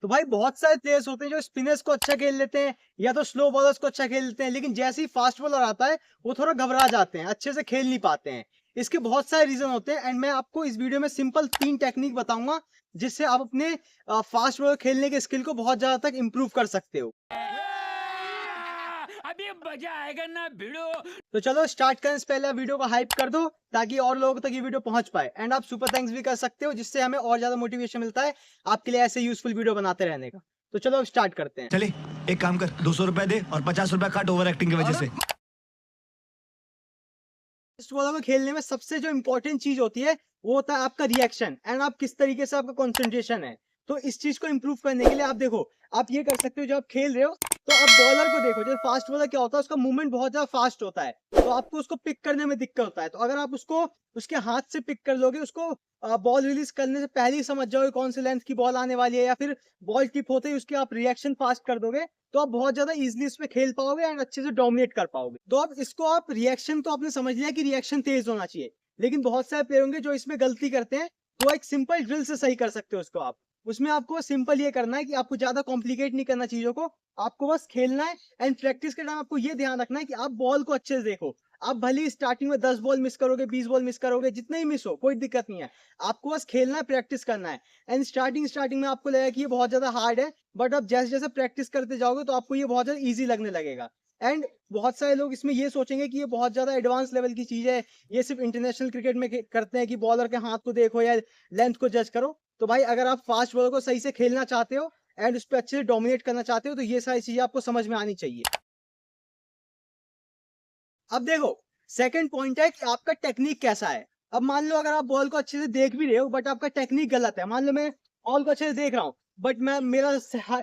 तो भाई बहुत सारे प्लेयर्स होते हैं जो स्पिनर्स को अच्छा खेल लेते हैं या तो स्लो बॉलर्स को अच्छा खेल लेते हैं, लेकिन जैसे ही फास्ट बॉलर आता है वो थोड़ा घबरा जाते हैं, अच्छे से खेल नहीं पाते हैं। इसके बहुत सारे रीजन होते हैं एंड मैं आपको इस वीडियो में सिंपल 3 टेक्निक बताऊंगा जिससे आप अपने फास्ट बॉलर खेलने के स्किल को बहुत ज्यादा तक इंप्रूव कर सकते हो। अभी मजा आएगा ना भिड़ो। तो चलो स्टार्ट करने से पहले वीडियो को हाइप कर दो ताकि और लोगों तक ये वीडियो पहुंच पाए, एंड आप सुपर थैंक्स भी कर सकते हो जिससे हमें और ज्यादा मोटिवेशन मिलता है आपके लिए ऐसे यूजफुल वीडियो बनाते रहने का। तो चलो अब स्टार्ट करते हैं। चले एक काम कर, 200 रुपए दे और 50 रुपए काट ओवर एक्टिंग की वजह से। फास्ट बॉलर को खेलने में सबसे जो इंपॉर्टेंट चीज होती है वो होता है आपका रिएक्शन एंड आप किस तरीके से आपका कंसंट्रेशन है। तो इस चीज को इंप्रूव करने के लिए आप देखो, आप ये कर सकते हो जब आप खेल रहे हो तो आप बॉलर को देखो। जैसे फास्ट बॉलर क्या होता है, उसका मूवमेंट बहुत ज्यादा फास्ट होता है, तो आपको उसको पिक करने में दिक्कत होता है। तो अगर आप उसको उसके हाथ से पिक कर लोगे, उसको बॉल रिलीज करने से पहले ही समझ जाओगे कौन से लेंथ की बॉल आने वाली है, या फिर बॉल टिप होते ही उसके आप रिएक्शन फास्ट कर दोगे, तो आप बहुत ज्यादा इजीली इसमें खेल पाओगे एंड अच्छे से डोमिनेट कर पाओगे। तो अब इसको आप रिएक्शन तो आपने समझ लिया कि रिएक्शन तेज होना चाहिए, लेकिन बहुत सारे प्लेयर होंगे जो इसमें गलती करते हैं, तो एक सिंपल ड्रिल से सही कर सकते हो उसको आप। उसमें आपको सिंपल ये करना है कि आपको ज्यादा कॉम्प्लिकेट नहीं करना चीजों को, आपको बस खेलना है एंड प्रैक्टिस के टाइम आपको ये ध्यान रखना है कि आप बॉल को अच्छे से देखो। आप भले ही स्टार्टिंग में 10 बॉल मिस करोगे, 20 बॉल मिस करोगे, जितने ही मिस हो कोई दिक्कत नहीं है, आपको बस खेलना है, प्रैक्टिस करना है। एंड स्टार्टिंग में आपको लगेगा कि ये बहुत ज्यादा हार्ड है, बट आप जैसे जैसे प्रैक्टिस करते जाओगे तो आपको ये बहुत ज्यादा ईजी लगने लगेगा। एंड बहुत सारे लोग इसमें ये सोचेंगे कि ये बहुत ज्यादा एडवांस लेवल की चीज है, ये सिर्फ इंटरनेशनल क्रिकेट में करते हैं कि बॉलर के हाथ को देखो या लेंथ को जज करो। तो भाई अगर आप फास्ट बॉलर को सही से खेलना चाहते हो एंड उस पर अच्छे से डोमिनेट करना चाहते हो तो ये सारी चीजें आपको समझ में आनी चाहिए। अब देखो, सेकंड पॉइंट है कि आपका टेक्निक कैसा है। अब मान लो अगर आप बॉल को अच्छे से देख भी रहे हो बट आपका टेक्निक गलत है। मान लो मैं बॉल को अच्छे से देख रहा हूँ बट मैं मेरा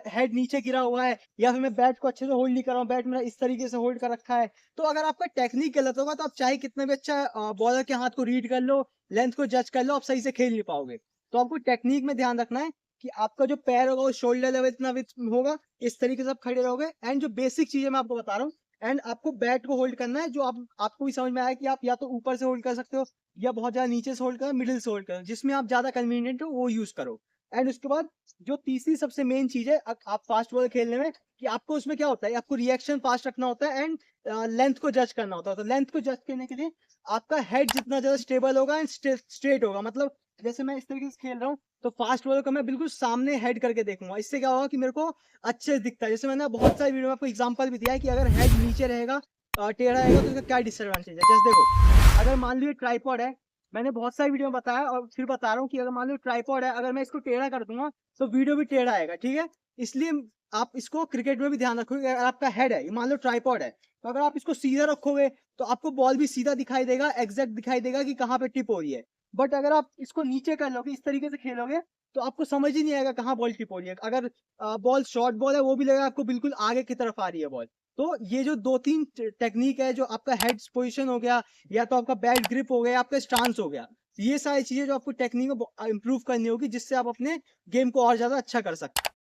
हेड नीचे गिरा हुआ है, या फिर मैं बैट को अच्छे से होल्ड नहीं कर रहा हूँ, बैट मेरा इस तरीके से होल्ड कर रखा है। तो अगर आपका टेक्निक गलत होगा तो आप चाहे कितना भी अच्छा बॉलर के हाथ को रीड कर लो, लेंथ को जज कर लो, आप सही से खेल नहीं पाओगे। तो आपको टेक्निक में ध्यान रखना है कि आपका जो पैर होगा वो शोल्डर लेवल इतना विड्थ होगा, इस तरीके से आप खड़े रहोगे। एंड जो बेसिक चीजें मैं आपको बता रहा हूँ, एंड आपको बैट को होल्ड करना है जो आपको भी समझ में आया कि आप या तो ऊपर से होल्ड कर सकते हो या बहुत ज्यादा नीचे से होल्ड करो, मिडिल से होल्ड करो, जिसमें आप ज्यादा कन्वीनियंट हो वो यूज करो। एंड उसके बाद जो तीसरी सबसे मेन चीज है आप फास्ट बॉल खेलने में, कि आपको उसमें क्या होता है, आपको रिएक्शन फास्ट रखना होता है एंड लेंथ को जज करना होता है। तो लेंथ को जज करने के लिए आपका हेड जितना ज्यादा स्टेबल होगा एंड स्ट्रेट होगा, मतलब जैसे मैं इस तरीके से खेल रहा हूँ तो फास्ट बॉलर को मैं बिल्कुल सामने हेड करके देखूंगा। इससे क्या होगा कि मेरे को अच्छे से दिखता है। जैसे मैंने बहुत सारी वीडियो में आपको एग्जांपल भी दिया है कि अगर हेड नीचे रहेगा, टेढ़ा रहेगा, तो इसका क्या डिसएडवांटेज है। जैसे देखो, अगर मान लो ये ट्राइपॉड है, मैंने बहुत सारी वीडियो में बताया और फिर बता रहा हूँ कि अगर मान लो ट्राइपॉड है, अगर मैं इसको टेढ़ा कर दूंगा तो वीडियो भी टेढ़ा आएगा, ठीक है। इसलिए आप इसको क्रिकेट में भी ध्यान रखोगे, अगर आपका हेड है, मान लो ट्राइपॉड है, तो अगर आप इसको सीधा रखोगे तो आपको बॉल भी सीधा दिखाई देगा, एग्जैक्ट दिखाई देगा कि कहाँ पे टिप हो रही है। बट अगर आप इसको नीचे कर लोगे, इस तरीके से खेलोगे, तो आपको समझ ही नहीं आएगा कहाँ बॉल टिप हो रही है। अगर बॉल शॉर्ट बॉल है वो भी लगेगा आपको बिल्कुल आगे की तरफ आ रही है बॉल। तो ये जो 2-3 टेक्निक है, जो आपका हेड पोजीशन हो गया, या तो आपका बैट ग्रिप हो गया, आपका स्टांस हो गया, ये सारी चीजें जो आपको टेक्निक में इंप्रूव करनी होगी जिससे आप अपने गेम को और ज्यादा अच्छा कर सकते हैं।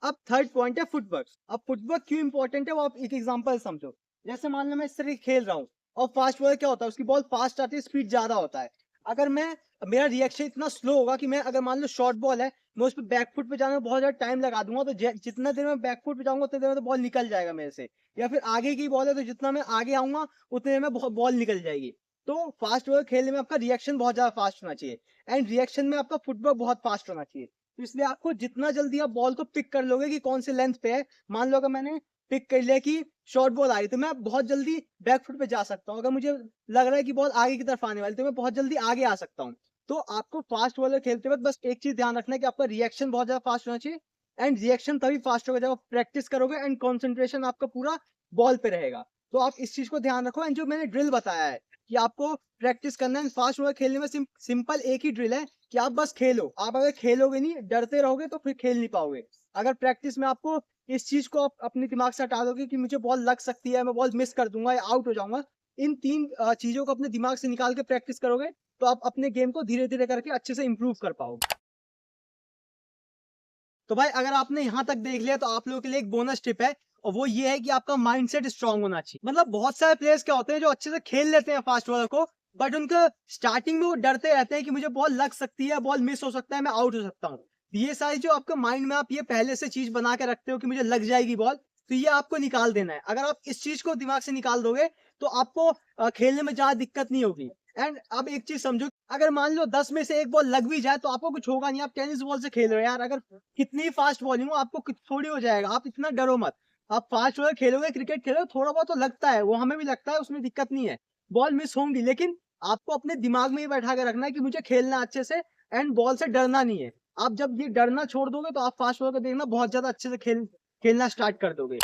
अब थर्ड पॉइंट है फुटवर्क। अब फुटवर्क क्यों इंपॉर्टेंट है वो आप एक एग्जांपल समझो। जैसे मान लो मैं इस तरह खेल रहा हूँ और फास्ट बॉलर क्या होता है, उसकी बॉल फास्ट आती है, स्पीड ज्यादा होता है। अगर मैं मेरा रिएक्शन इतना स्लो होगा कि मैं, अगर मान लो शॉर्ट बॉल है, मैं उस पर बैकफुट पे जाने में बहुत ज्यादा टाइम लगा दूंगा, तो जितना देर में बैकफुट पे जाऊंगा उतनी देर में तो बॉल निकल जाएगा मेरे से। या फिर आगे की बॉल है तो जितना मैं आगे आऊंगा उतने देर में बॉल निकल जाएगी। तो फास्ट बॉल खेलने में आपका रिएक्शन बहुत ज्यादा फास्ट होना चाहिए एंड रिएक्शन में आपका फुटवर्क बहुत फास्ट होना चाहिए। तो इसलिए आपको जितना जल्दी आप बॉल को पिक कर लोगे कि कौन से लेंथ पे है, मान लो अगर मैंने पिक कर लिया कि शॉर्ट बॉल आ रही, तो मैं बहुत जल्दी बैक फुट पे जा सकता हूँ। अगर मुझे लग रहा है कि बॉल आगे की तरफ आने वाली, तो मैं बहुत जल्दी आगे आ सकता हूँ। तो आपको फास्ट बॉलर खेलते वक्त बस एक चीज ध्यान रखना है कि आपका रिएक्शन बहुत ज्यादा फास्ट होना चाहिए। एंड रिएक्शन तभी फास्ट होगा जब आप प्रैक्टिस करोगे एंड कॉन्सेंट्रेशन आपका पूरा बॉल पे रहेगा। तो आप इस चीज को ध्यान रखो। एंड जो मैंने ड्रिल बताया है कि आपको प्रैक्टिस करना है फास्ट बॉलर खेलने में, सिंपल एक ही ड्रिल है कि आप बस खेलो। आप अगर खेलोगे नहीं, डरते रहोगे, तो फिर खेल नहीं पाओगे। अगर प्रैक्टिस में आपको इस चीज को आप अपने दिमाग से हटा दोगे कि मुझे बॉल लग सकती है, मैं बॉल मिस कर दूंगा या आउट हो जाऊंगा, इन 3 चीजों को अपने दिमाग से निकाल के प्रैक्टिस करोगे, तो आप अपने गेम को धीरे धीरे करके अच्छे से इंप्रूव कर पाओगे। तो भाई अगर आपने यहाँ तक देख लिया तो आप लोगों के लिए एक बोनस टिप है, और वो ये है कि आपका माइंडसेट स्ट्रांग होना चाहिए। मतलब बहुत सारे प्लेयर्स क्या होते हैं जो अच्छे से खेल लेते हैं फास्ट बॉलर को, बट उनका स्टार्टिंग में वो डरते रहते हैं कि मुझे बॉल लग सकती है, बॉल मिस हो सकता है, मैं आउट हो सकता हूँ। ये सारी जो आपके माइंड में आप ये पहले से चीज बना के रखते हो कि मुझे लग जाएगी बॉल, तो ये आपको निकाल देना है। अगर आप इस चीज को दिमाग से निकाल दोगे तो आपको खेलने में ज्यादा दिक्कत नहीं होगी। एंड अब एक चीज समझो, अगर मान लो 10 में से एक बॉल लग भी जाए तो आपको कुछ होगा नहीं। आप टेनिस बॉल से खेल रहे हो यार, अगर कितनी फास्ट बॉलिंग हो आपको कुछ थोड़ी हो जाएगा। आप इतना डरो मत। आप फास्ट बॉलर खेलोगे, क्रिकेट खेलोगे, थोड़ा बहुत तो लगता है, वो हमें भी लगता है, उसमें दिक्कत नहीं है। बॉल मिस होंगी, लेकिन आपको अपने दिमाग में ये बैठा के रखना है कि मुझे खेलना अच्छे से एंड बॉल से डरना नहीं है। आप जब ये डरना छोड़ दोगे तो आप फास्ट बॉलर को देखना बहुत ज्यादा अच्छे से खेलना स्टार्ट कर दोगे।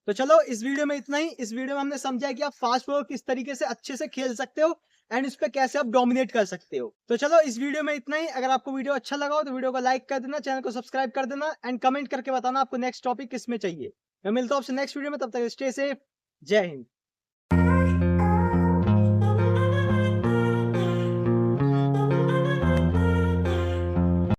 तो चलो इस वीडियो में इतना ही। इस वीडियो में हमने समझा है कि आप फास्ट बॉलर किस तरीके से अच्छे से खेल सकते हो एंड इस पे कैसे आप डोमिनेट कर सकते हो। तो चलो इस वीडियो में इतना ही। अगर आपको वीडियो अच्छा लगा हो तो वीडियो को लाइक कर देना, चैनल को सब्सक्राइब कर देना एंड कमेंट करके बताना आपको नेक्स्ट टॉपिक किस में चाहिए। मैं मिलता हूँ आपसे नेक्स्ट वीडियो में, तब तक स्टे सेफ। जय हिंद।